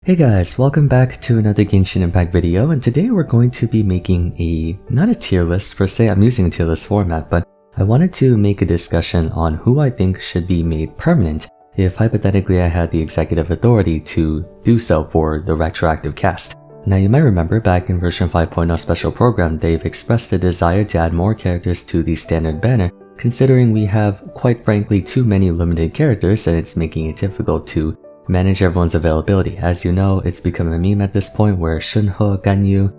Hey guys, welcome back to another Genshin Impact video, and today we're going to be making not a tier list per se, I'm using a tier list format, but I wanted to make a discussion on who I think should be made permanent if hypothetically I had the executive authority to do so for the retroactive cast. Now you might remember back in version 5.0 special program, they've expressed a desire to add more characters to the standard banner, considering we have quite frankly too many limited characters and it's making it difficult to manage everyone's availability. As you know, it's become a meme at this point where Shunhe, Ganyu,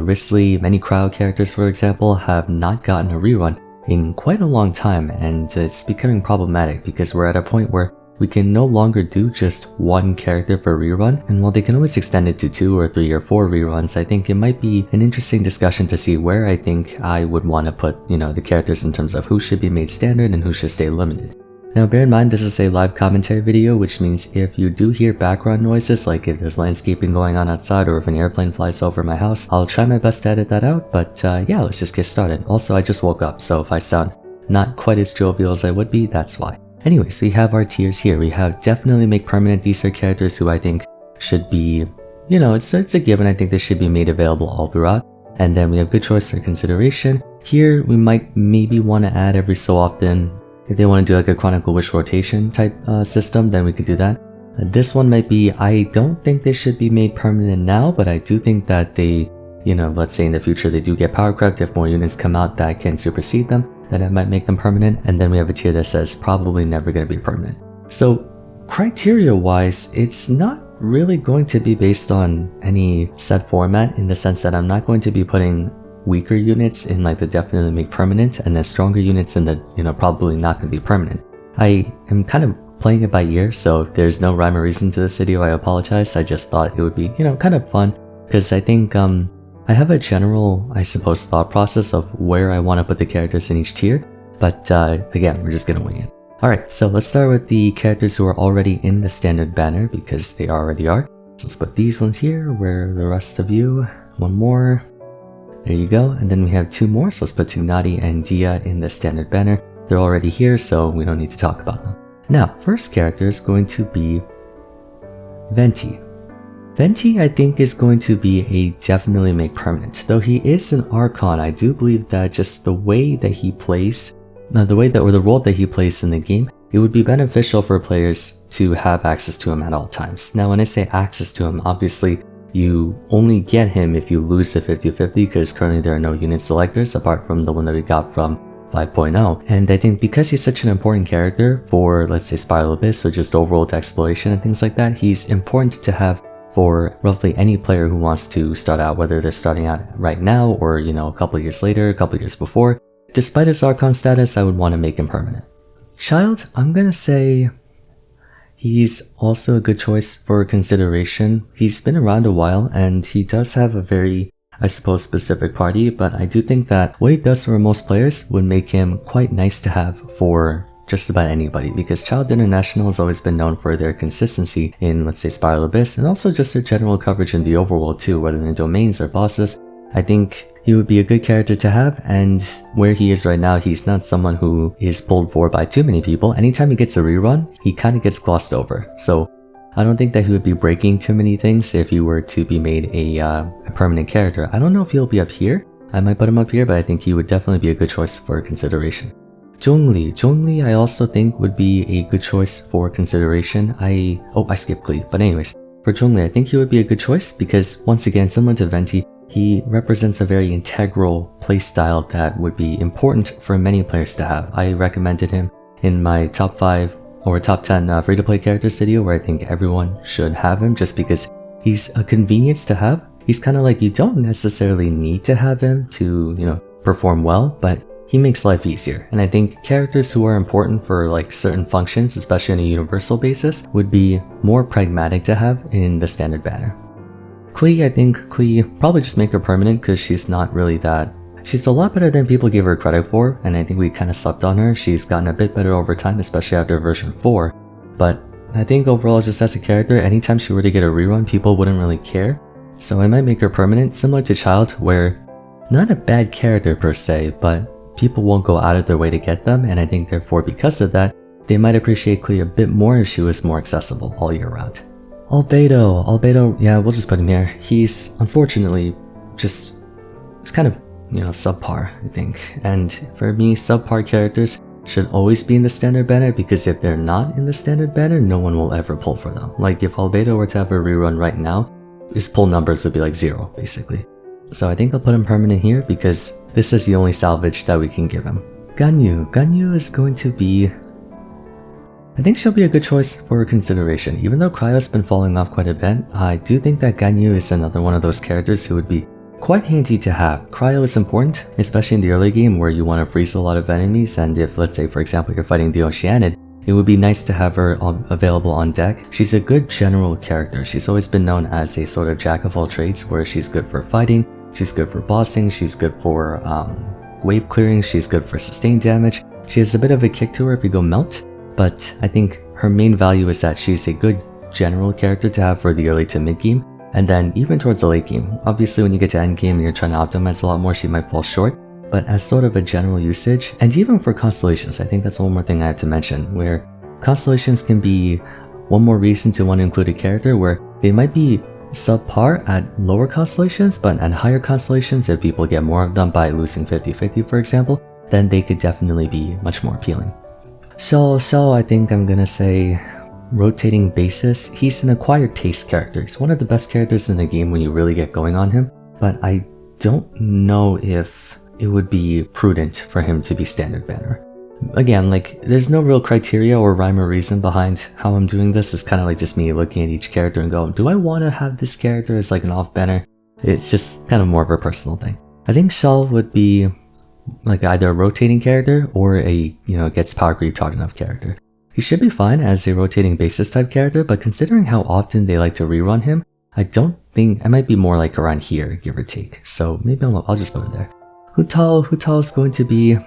Risley, many crowd characters for example, have not gotten a rerun in quite a long time, and it's becoming problematic because we're at a point where we can no longer do just one character for rerun, and while they can always extend it to 2 or 3 or 4 reruns, I think it might be an interesting discussion to see where I think I would want to put, the characters in terms of who should be made standard and who should stay limited. Now bear in mind this is a live commentary video, which means if you do hear background noises, like if there's landscaping going on outside or if an airplane flies over my house, I'll try my best to edit that out, but yeah, let's just get started. Also, I just woke up, so if I sound not quite as jovial as I would be, that's why. Anyways, we have our tiers here. We have definitely make permanent. These are characters who I think should be, it's a given. I think they should be made available all throughout. And then we have good choice for consideration. Here, we might maybe want to add every so often. If they want to do like a Chronicle Wish rotation type system, then we could do that. This one might be, I don't think they should be made permanent now, but I do think that they, let's say in the future they do get power crept, if more units come out that can supersede them, then it might make them permanent. And then we have a tier that says probably never going to be permanent. So criteria wise, it's not really going to be based on any set format, in the sense that I'm not going to be putting weaker units in like the definitely make permanent and then stronger units in the probably not going to be permanent. I am kind of playing it by ear, so if there's no rhyme or reason to this video, I apologize. I just thought it would be kind of fun, because I think I have a general, I suppose, thought process of where I want to put the characters in each tier, but again, we're just gonna wing it. Alright, so let's start with the characters who are already in the standard banner, because they already are. So let's put these ones here, where the rest of you, one more. There you go, and then we have 2 more, so let's put Tignati and Dia in the standard banner. They're already here, so we don't need to talk about them. Now, first character is going to be Venti. Venti, I think, is going to be a definitely make permanent. Though he is an Archon, I do believe that just the way that he plays, or the role that he plays in the game, it would be beneficial for players to have access to him at all times. Now, when I say access to him, obviously, you only get him if you lose to 50-50, because currently there are no unit selectors apart from the one that we got from 5.0. And I think because he's such an important character for, let's say, Spiral Abyss or just overworld exploration and things like that, he's important to have for roughly any player who wants to start out, whether they're starting out right now or, a couple years later, a couple years before. Despite his Archon status, I would want to make him permanent. Child, I'm gonna say he's also a good choice for consideration. He's been around a while and he does have a very, I suppose, specific party, but I do think that what he does for most players would make him quite nice to have for just about anybody, because Child International has always been known for their consistency in, let's say, Spiral Abyss, and also just their general coverage in the overworld too, whether in domains or bosses. I think he would be a good character to have, and where he is right now, he's not someone who is pulled for by too many people. Anytime he gets a rerun, he kind of gets glossed over. So I don't think that he would be breaking too many things if he were to be made a permanent character. I don't know if he'll be up here. I might put him up here, but I think he would definitely be a good choice for consideration. Zhongli I also think would be a good choice for consideration. I skipped Klee, but anyways, for Zhongli, I think he would be a good choice because, once again, similar to Venti, he represents a very integral playstyle that would be important for many players to have. I recommended him in my top 5 or top 10 free-to-play characters video, where I think everyone should have him just because he's a convenience to have. He's kind of like, you don't necessarily need to have him to, perform well, but he makes life easier. And I think characters who are important for like certain functions, especially on a universal basis, would be more pragmatic to have in the standard banner. Klee, I think Klee probably just make her permanent because she's not really that. She's a lot better than people give her credit for, and I think we kind of sucked on her. She's gotten a bit better over time, especially after version 4. But I think overall, just as a character, anytime she were to get a rerun, people wouldn't really care. So I might make her permanent, similar to Child, where not a bad character per se, but people won't go out of their way to get them, and I think therefore because of that, they might appreciate Klee a bit more if she was more accessible all year round. Albedo, yeah, we'll just put him here. He's unfortunately just, it's kind of, you know, subpar, I think. And for me, subpar characters should always be in the standard banner, because if they're not in the standard banner, no one will ever pull for them. Like if Albedo were to have a rerun right now, his pull numbers would be like 0, basically. So I think I'll put him permanent here because this is the only salvage that we can give him. Ganyu is going to be... I think she'll be a good choice for consideration. Even though Cryo's been falling off quite a bit, I do think that Ganyu is another one of those characters who would be quite handy to have. Cryo is important, especially in the early game where you want to freeze a lot of enemies, and if, let's say for example, you're fighting the Oceanid, it would be nice to have her available on deck. She's a good general character. She's always been known as a sort of jack of all trades, where she's good for fighting, she's good for bossing, she's good for wave clearing, she's good for sustained damage. She has a bit of a kick to her if you go melt, but I think her main value is that she's a good general character to have for the early to mid game, and then even towards the late game. Obviously when you get to end game and you're trying to optimize a lot more, she might fall short, but as sort of a general usage, and even for constellations, I think that's one more thing I have to mention, where constellations can be one more reason to want to include a character where they might be subpar at lower constellations, but at higher constellations, if people get more of them by losing 50-50 for example, then they could definitely be much more appealing. So I think I'm gonna say rotating basis. He's an acquired taste character. He's one of the best characters in the game when you really get going on him, but I don't know if it would be prudent for him to be standard banner. Again, like, there's no real criteria or rhyme or reason behind how I'm doing this. It's kind of like just me looking at each character and go, do I want to have this character as like an off banner? It's just kind of more of a personal thing. I think Shell would be like either a rotating character or a, you know, gets power creep taught enough character. He should be fine as a rotating basis type character, but considering how often they like to rerun him, I don't think, I might be more like around here, give or take. So maybe I'll just put it there. Hu Tao is going to be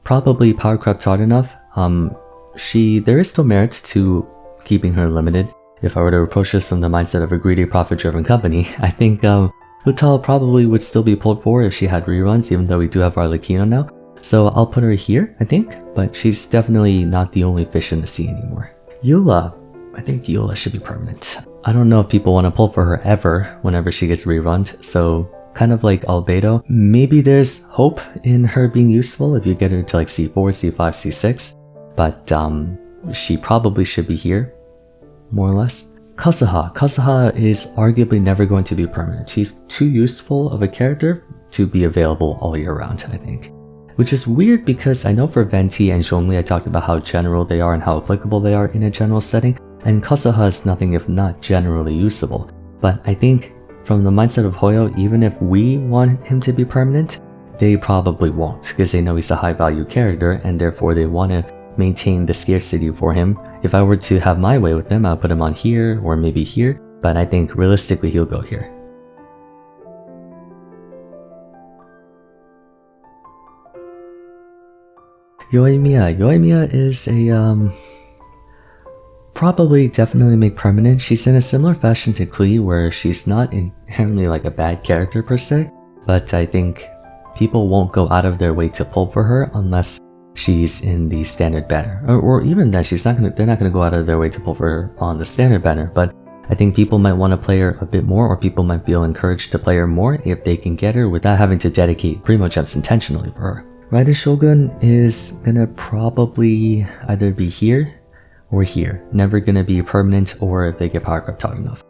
probably power creep taught enough. There is still merits to keeping her limited. If I were to approach this from the mindset of a greedy, profit-driven company, I think Hu Tao probably would still be pulled for if she had reruns, even though we do have our Arlecchino now. So I'll put her here, I think, but she's definitely not the only fish in the sea anymore. Eula, I think Eula should be permanent. I don't know if people want to pull for her ever whenever she gets rerunned, so kind of like Albedo, maybe there's hope in her being useful if you get her to like C4, C5, C6, but she probably should be here, more or less. Kazuha is arguably never going to be permanent. He's too useful of a character to be available all year round, I think. Which is weird because I know for Venti and Zhongli I talked about how general they are and how applicable they are in a general setting, and Kazuha is nothing if not generally usable. But I think from the mindset of Hoyo, even if we want him to be permanent, they probably won't, because they know he's a high value character and therefore they want to maintain the scarcity for him. If I were to have my way with him, I'll put him on here or maybe here, but I think realistically he'll go here. Yoimiya is a probably definitely make permanent. She's in a similar fashion to Klee, where she's not inherently like a bad character per se, but I think people won't go out of their way to pull for her unless she's in the standard banner, or even then they're not gonna go out of their way to pull for her on the standard banner. But I think people might want to play her a bit more, or people might feel encouraged to play her more if they can get her without having to dedicate Primo Gems intentionally for her. Raiden Shogun is gonna probably either be here or here. Never gonna be permanent, or if they get power creep taught enough.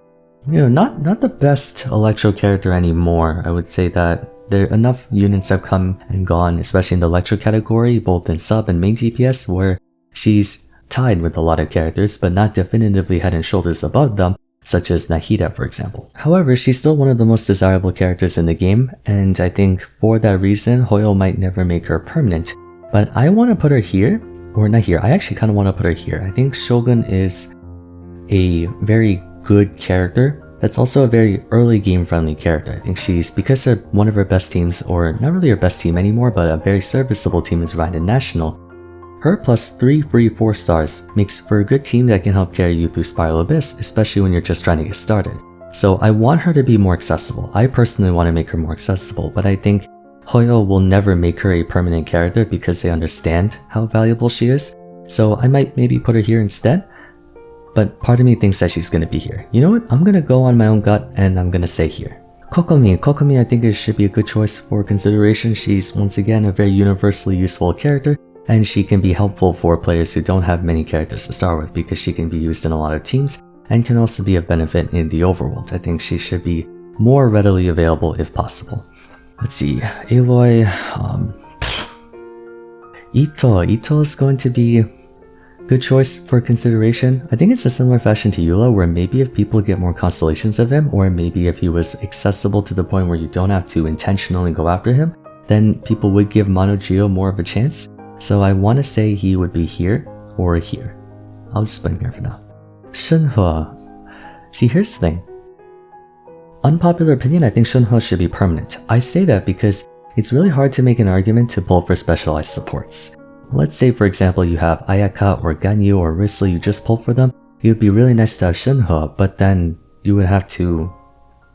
You know, not the best Electro character anymore. I would say that enough units have come and gone, especially in the Electro category, both in sub and main DPS, where she's tied with a lot of characters, but not definitively head and shoulders above them, such as Nahida for example. However, she's still one of the most desirable characters in the game, and I think for that reason, Hoyo might never make her permanent. But I want to put her here, or not here, I actually kind of want to put her here. I think Shogun is a very good character. That's also a very early game friendly character. I think she's, because of one of her best teams, or not really her best team anymore, but a very serviceable team is Raiden National. Her plus 3 free 4 stars makes for a good team that can help carry you through Spiral Abyss, especially when you're just trying to get started. So I want her to be more accessible. I personally want to make her more accessible, but I think Hoyo will never make her a permanent character because they understand how valuable she is. So I might maybe put her here instead. but part of me thinks that she's gonna be here. You know what? I'm gonna go on my own gut and I'm gonna say here. Kokomi I think it should be a good choice for consideration. She's once again a very universally useful character, and she can be helpful for players who don't have many characters to start with because she can be used in a lot of teams and can also be of benefit in the overworld. I think she should be more readily available if possible. Let's see, Aloy, Ito is going to be a good choice for consideration. I think it's a similar fashion to Eula, where maybe if people get more constellations of him, or maybe if he was accessible to the point where you don't have to intentionally go after him, then people would give Mono Geo more of a chance. So I want to say he would be here or here. I'll just put him here for now. Shunhe. See, here's the thing. Unpopular opinion, I think Shunhe should be permanent. I say that because it's really hard to make an argument to pull for specialized supports. Let's say, for example, you have Ayaka or Ganyu or Risley, you just pull for them. It would be really nice to have Shunhe, but then you would have to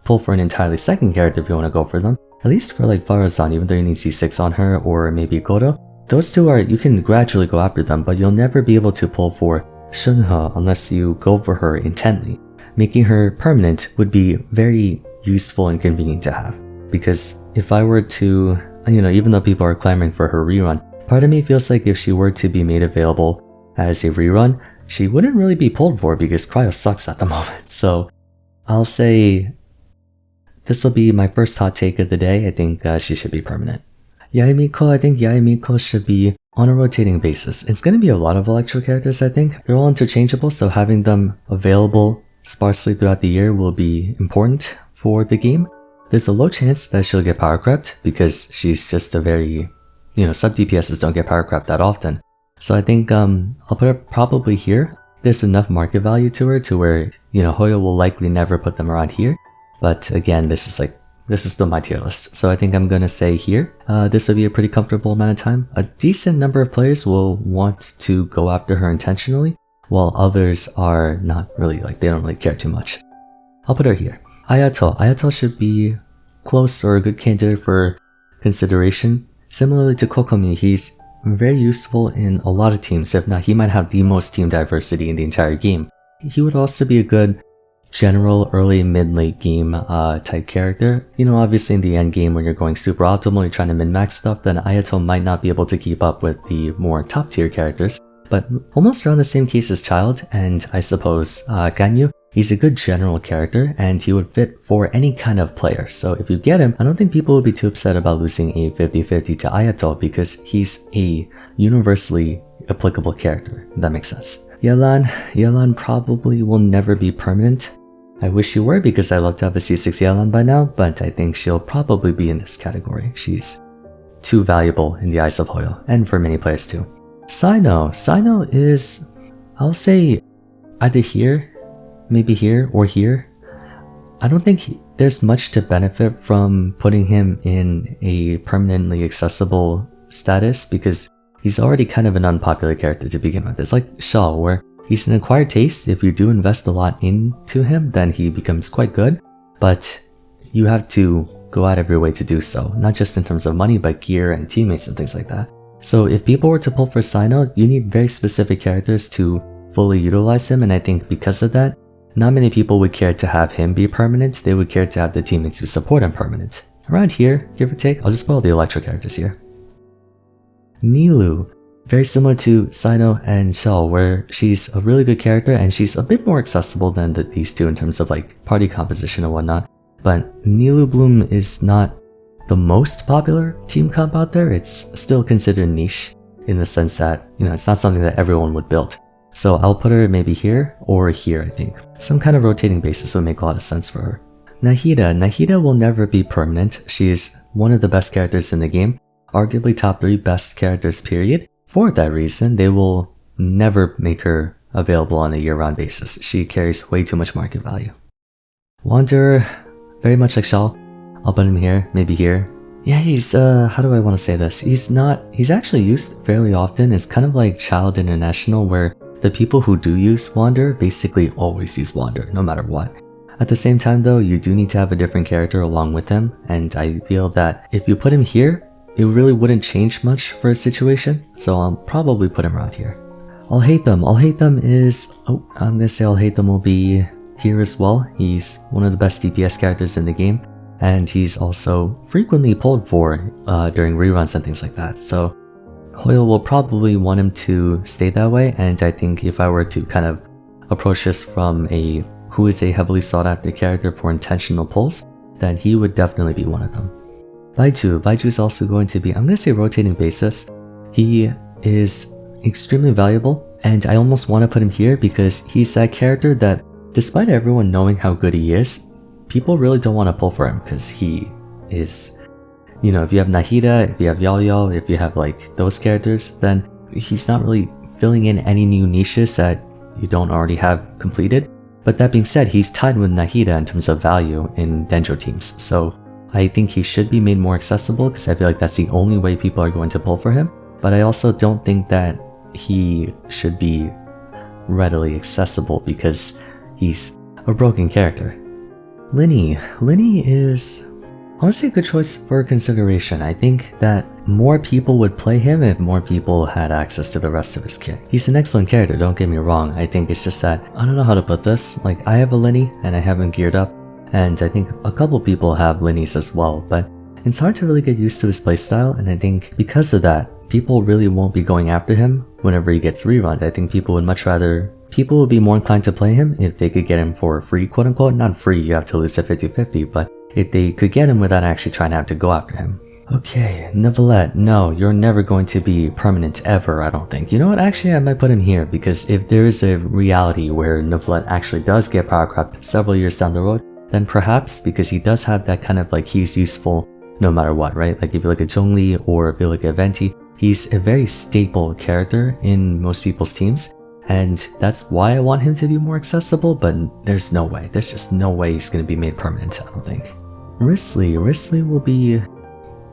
pull for an entirely second character if you want to go for them. At least for like Vars, even though you need C6 on her, or maybe Goro. Those two are, you can gradually go after them, but you'll never be able to pull for Shunhe unless you go for her intently. Making her permanent would be very useful and convenient to have. Because if I were to, even though people are clamoring for her rerun, part of me feels like if she were to be made available as a rerun, she wouldn't really be pulled for because Cryo sucks at the moment. So I'll say this will be my first hot take of the day. I think she should be permanent. Yaemiko, I think Yaemiko should be on a rotating basis. It's going to be a lot of Electro characters, I think. They're all interchangeable, so having them available sparsely throughout the year will be important for the game. There's a low chance that she'll get power crept because she's just a very, sub DPSs don't get power crept that often. So I think I'll put her probably here. There's enough market value to her to where, Hoyo will likely never put them around here. But again, this is still my tier list. So I think I'm gonna say here, this will be a pretty comfortable amount of time. A decent number of players will want to go after her intentionally, while others are not really, they don't really care too much. I'll put her here. Ayato should be close or a good candidate for consideration. Similarly to Kokomi, he's very useful in a lot of teams. If not, he might have the most team diversity in the entire game. He would also be a good general early mid-late game type character. Obviously in the end game when you're going super optimal, you're trying to min-max stuff, then Ayato might not be able to keep up with the more top tier characters. But almost around the same case as Child, and I suppose Ganyu, he's a good general character and he would fit for any kind of player. So if you get him, I don't think people would be too upset about losing a 50-50 to Ayato because he's a universally applicable character, if that makes sense. Yelan probably will never be permanent. I wish she were because I'd love to have a C6 Yelan by now, but I think she'll probably be in this category. She's too valuable in the eyes of Hoyo, and for many players too. Sino is, I'll say, either here, maybe here, or here. I don't think there's much to benefit from putting him in a permanently accessible status because he's already kind of an unpopular character to begin with. It's like Shaw, where he's an acquired taste. If you do invest a lot into him, then he becomes quite good, but you have to go out of your way to do so, not just in terms of money, but gear and teammates and things like that. So if people were to pull for Sino, you need very specific characters to fully utilize him, and I think because of that, not many people would care to have him be permanent. They would care to have the teammates who support him permanent. Around here, give or take, I'll just put all the Electro characters here. Nilu, very similar to Sino and Shell, where she's a really good character and she's a bit more accessible than these two in terms of party composition and whatnot. But Nilu Bloom is not the most popular team comp out there. It's still considered niche in the sense that, it's not something that everyone would build. So I'll put her maybe here or here, I think. Some kind of rotating basis would make a lot of sense for her. Nahida will never be permanent. She's one of the best characters in the game, arguably top 3 best characters period. For that reason, they will never make her available on a year-round basis. She carries way too much market value. Wanderer, very much like Shaw. I'll put him here, maybe here. Yeah, he's, how do I want to say this? He's actually used fairly often. It's kind of like Child International, where the people who do use Wander basically always use Wander, no matter what. At the same time though, you do need to have a different character along with him, and I feel that if you put him here, it really wouldn't change much for a situation, so I'll probably put him around here. I'll hate them is, oh, I'm gonna say I'll hate them will be here as well. He's one of the best DPS characters in the game, and he's also frequently pulled for during reruns and things like that. So Hoyle will probably want him to stay that way, and I think if I were to kind of approach this from a who is a heavily sought after character for intentional pulls, then he would definitely be one of them. Baiju is also going to be, I'm going to say rotating basis. He is extremely valuable, and I almost want to put him here because he's that character that, despite everyone knowing how good he is, people really don't want to pull for him because he is, you know, if you have Nahida, if you have Yao, if you have like those characters, then he's not really filling in any new niches that you don't already have completed. But that being said, he's tied with Nahida in terms of value in Dendro teams, so I think he should be made more accessible because I feel like that's the only way people are going to pull for him. But I also don't think that he should be readily accessible because he's a broken character. Linny is honestly a good choice for consideration. I think that more people would play him if more people had access to the rest of his kit. He's an excellent character, don't get me wrong. I think it's just that, I don't know how to put this. Like, I have a Linny and I haven't geared up, and I think a couple people have Linnies as well, but it's hard to really get used to his playstyle, and I think because of that, people really won't be going after him whenever he gets rerun. I think people would be more inclined to play him if they could get him for free, quote unquote. Not free, you have to lose at 50-50, but if they could get him without actually trying to have to go after him. Okay, Neuvillette, no, you're never going to be permanent ever, I don't think. You know what, actually I might put him here, because if there is a reality where Neuvillette actually does get power crept several years down the road, then perhaps, because he does have that kind of like, he's useful no matter what, right? Like if you look at Zhongli or if you look at Venti, he's a very staple character in most people's teams, and that's why I want him to be more accessible, but there's just no way he's going to be made permanent, I don't think. Wriothesley will be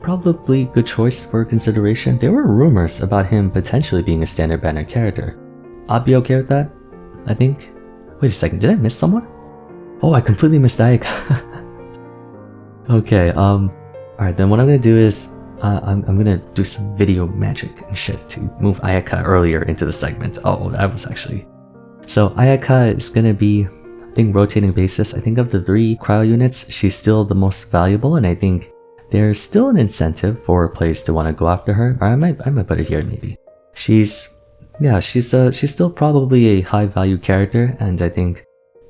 probably a good choice for consideration. There were rumors about him potentially being a standard banner character. I'd be okay with that, I think. Wait a second, did I miss someone? Oh, I completely missed Ayaka. Okay, alright, then what I'm gonna do is I'm gonna do some video magic and shit to move Ayaka earlier into the segment. Oh, that was actually... So Ayaka is gonna be, I think, rotating basis. I think of the 3 cryo units, she's still the most valuable, and I think there's still an incentive for players to want to go after her. Or I might put it here maybe. She's still probably a high value character, and I think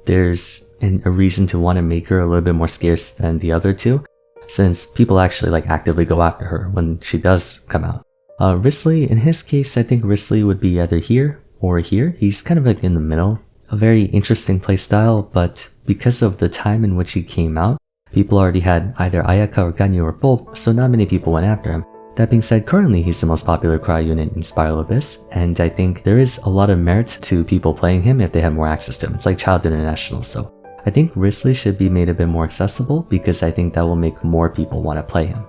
there's a reason to want to make her a little bit more scarce than the other 2, since people actually like actively go after her when she does come out. Wriothesley, in his case, I think Wriothesley would be either here or here. He's kind of like in the middle. A very interesting playstyle, but because of the time in which he came out, people already had either Ayaka or Ganyu or both, so not many people went after him. That being said, currently he's the most popular cryo unit in Spiral Abyss, and I think there is a lot of merit to people playing him if they have more access to him. It's like Child International, so I think Wriothesley should be made a bit more accessible because I think that will make more people want to play him.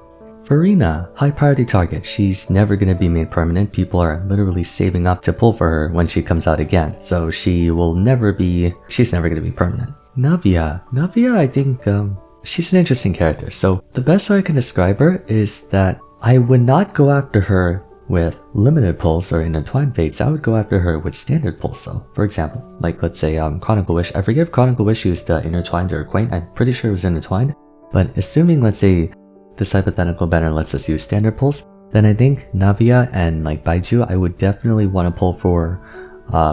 Furina, high priority target. She's never going to be made permanent. People are literally saving up to pull for her when she comes out again, so she's never going to be permanent. Navia, I think she's an interesting character. So the best way I can describe her is that I would not go after her with limited pulls or intertwined fates. I would go after her with standard pulls though. For example, like let's say Chronicle Wish. I forget if Chronicle Wish used intertwined or quaint. I'm pretty sure it was intertwined. But assuming, let's say, this hypothetical banner lets us use standard pulls, then I think Navia and like Baiju I would definitely want to pull for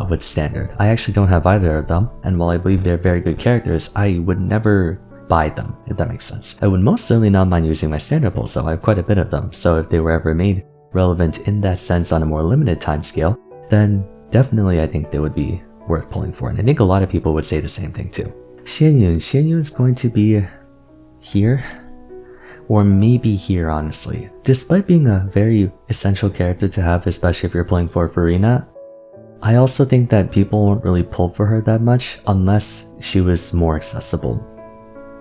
with standard. I actually don't have either of them, and while I believe they're very good characters, I would never buy them, if that makes sense. I would most certainly not mind using my standard pulls though. I have quite a bit of them, so if they were ever made relevant in that sense on a more limited time scale, then definitely I think they would be worth pulling for, and I think a lot of people would say the same thing too. Xianyun is going to be here, or maybe here honestly. Despite being a very essential character to have, especially if you're playing for Furina, I also think that people won't really pull for her that much unless she was more accessible.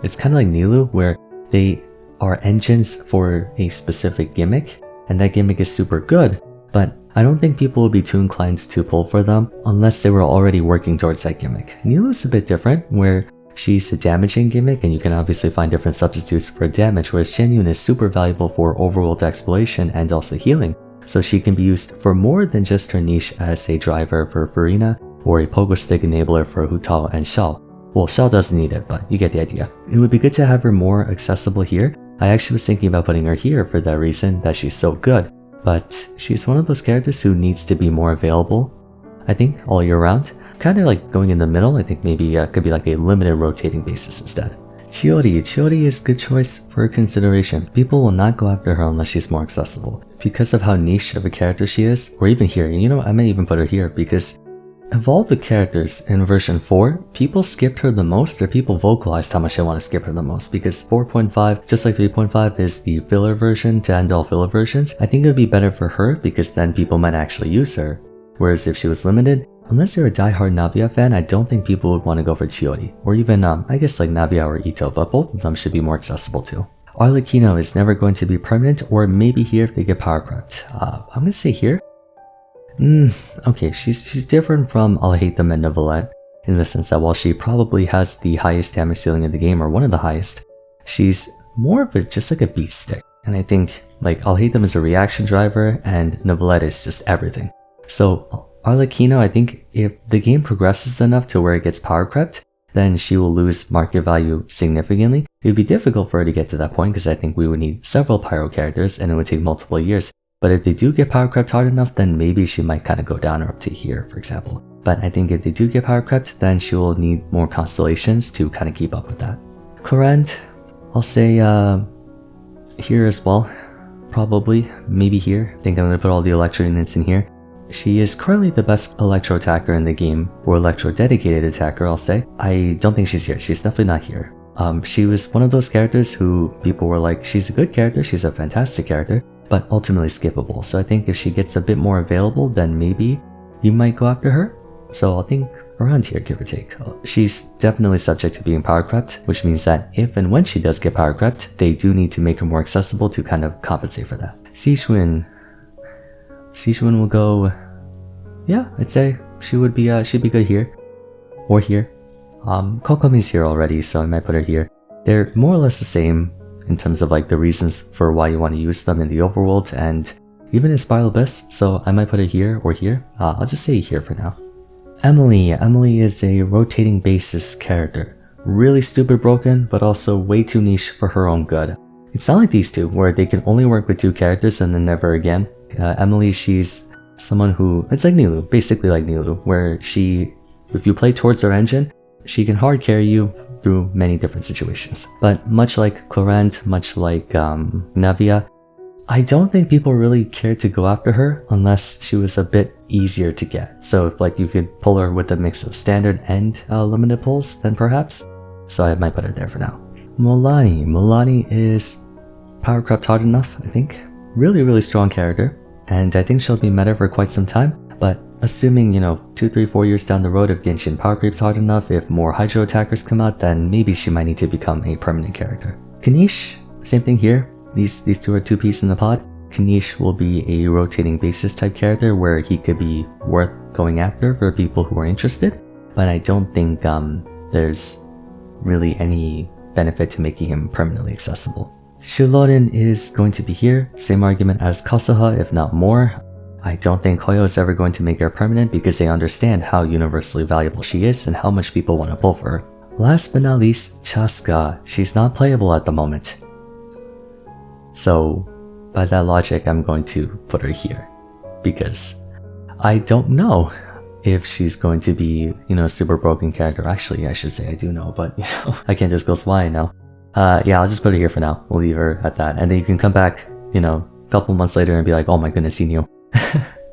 It's kind of like Nilou, where they are engines for a specific gimmick, and that gimmick is super good, but I don't think people will be too inclined to pull for them unless they were already working towards that gimmick. Nilou's a bit different, where she's a damaging gimmick, and you can obviously find different substitutes for damage, whereas Xianyun is super valuable for overworld exploration and also healing. so she can be used for more than just her niche as a driver for Farina or a pogo stick enabler for Hu Tao and Xiao. Well, Xiao doesn't need it, but you get the idea. It would be good to have her more accessible here. I actually was thinking about putting her here for that reason, that she's so good, but she's one of those characters who needs to be more available, I think, all year round. Kind of like going in the middle. I think maybe could be like a limited rotating basis instead. Chiori is good choice for consideration. People will not go after her unless she's more accessible. Because of how niche of a character she is, or even here, you know, I might even put her here because of all the characters in version 4, people skipped her the most, or people vocalized how much they want to skip her the most, because 4.5, just like 3.5, is the filler version to end all filler versions. I think it would be better for her because then people might actually use her. Whereas if she was limited, unless you're a diehard Navia fan, I don't think people would want to go for Chiori, or even, I guess like Navia or Ito, but both of them should be more accessible too. Arlecchino is never going to be permanent, or maybe here if they get power crept. I'm gonna say here. Okay, she's different from I'll Hate Them and Neuvillette, in the sense that while she probably has the highest damage ceiling in the game, or one of the highest, she's more of just like a beat stick. And I think like I'll Hate Them is a reaction driver, and Neuvillette is just everything. So Arlecchino, I think if the game progresses enough to where it gets power crept, then she will lose market value significantly. It would be difficult for her to get to that point because I think we would need several pyro characters and it would take multiple years. But if they do get power crept hard enough, then maybe she might kind of go down or up to here, for example. But I think if they do get power crept, then she will need more constellations to kind of keep up with that. Clorinde, I'll say here as well. Probably, maybe here. I think I'm going to put all the Electro units in here. She is currently the best Electro attacker in the game, or Electro dedicated attacker, I'll say. I don't think she's here. She's definitely not here. She was one of those characters who people were like, she's a good character, she's a fantastic character, but ultimately skippable. So I think if she gets a bit more available, then maybe you might go after her. So I'll think around here, give or take. She's definitely subject to being power crept, which means that if and when she does get power crept, they do need to make her more accessible to kind of compensate for that. Xixuan will go, yeah, I'd say she'd be good here, or here. Kokomi's here already, so I might put her here. They're more or less the same in terms of like the reasons for why you want to use them in the overworld and even in Spiral Abyss, so I might put it here or here. I'll just say here for now. Emily is a rotating basis character. Really stupid broken, but also way too niche for her own good. It's not like these two, where they can only work with 2 characters and then never again. Emily, she's someone who, it's like Nilou, basically like Nilou, where if you play towards her engine, she can hard carry you through many different situations. But much like Clorinde, much like Navia, I don't think people really cared to go after her unless she was a bit easier to get. So if like you could pull her with a mix of standard and limited pulls, then perhaps. So I might put her there for now. Mulanni is power crept hard enough, I think. Really strong character, and I think she'll be meta for quite some time. But assuming, 2, 3, 4 years down the road, if Genshin power creeps hard enough, if more Hydro attackers come out, then maybe she might need to become a permanent character. Kanish, same thing here. These two are 2 pieces in the pod. Kanish will be a rotating basis type character where he could be worth going after for people who are interested, but I don't think there's really any benefit to making him permanently accessible. Shuloden is going to be here, same argument as Kasuha, if not more. I don't think Hoyo is ever going to make her permanent because they understand how universally valuable she is and how much people want to pull for her. Last but not least, Chaska. She's not playable at the moment. So, by that logic, I'm going to put her here. Because I don't know if she's going to be, a super broken character. Actually, I should say I do know, but, I can't disclose why I know. Yeah, I'll just put her here for now. We'll leave her at that. And then you can come back, a couple months later and be like, oh my goodness, Inyo.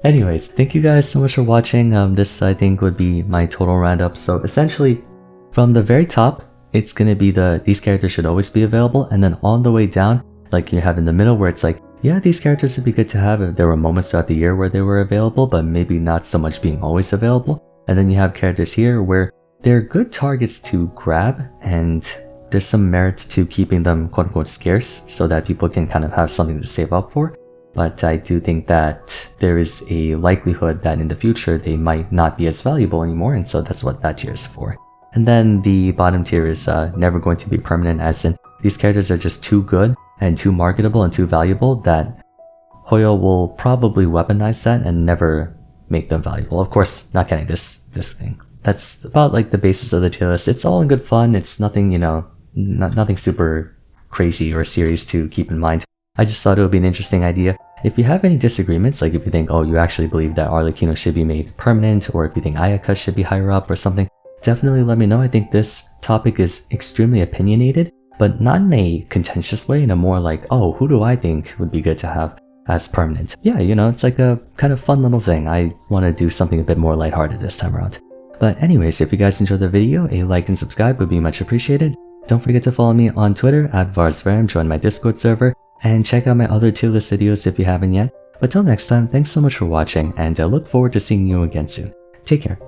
Anyways, thank you guys so much for watching. This, I think, would be my total roundup. So essentially, from the very top, it's going to be these characters should always be available. And then on the way down, like you have in the middle where it's like, yeah, these characters would be good to have if there were moments throughout the year where they were available, but maybe not so much being always available. And then you have characters here where they're good targets to grab, and there's some merit to keeping them quote-unquote scarce so that people can kind of have something to save up for. But I do think that there is a likelihood that in the future they might not be as valuable anymore, and so that's what that tier is for. And then the bottom tier is never going to be permanent, as in these characters are just too good and too marketable and too valuable that Hoyo will probably weaponize that and never make them valuable. Of course, not counting this thing. That's about like the basis of the tier list. It's all in good fun. It's nothing, you know, nothing super crazy or serious to keep in mind. I just thought it would be an interesting idea. If you have any disagreements, like if you think, oh, you actually believe that Arlecchino should be made permanent, or if you think Ayaka should be higher up or something, definitely let me know. I think this topic is extremely opinionated, but not in a contentious way, in a more like, oh, who do I think would be good to have as permanent? Yeah, you know, it's like a kind of fun little thing. I want to do something a bit more lighthearted this time around. But anyways, if you guys enjoyed the video, a like and subscribe would be much appreciated. Don't forget to follow me on Twitter at Vars, join my Discord server, and check out my other tier list videos if you haven't yet. But till next time, thanks so much for watching, and I look forward to seeing you again soon. Take care.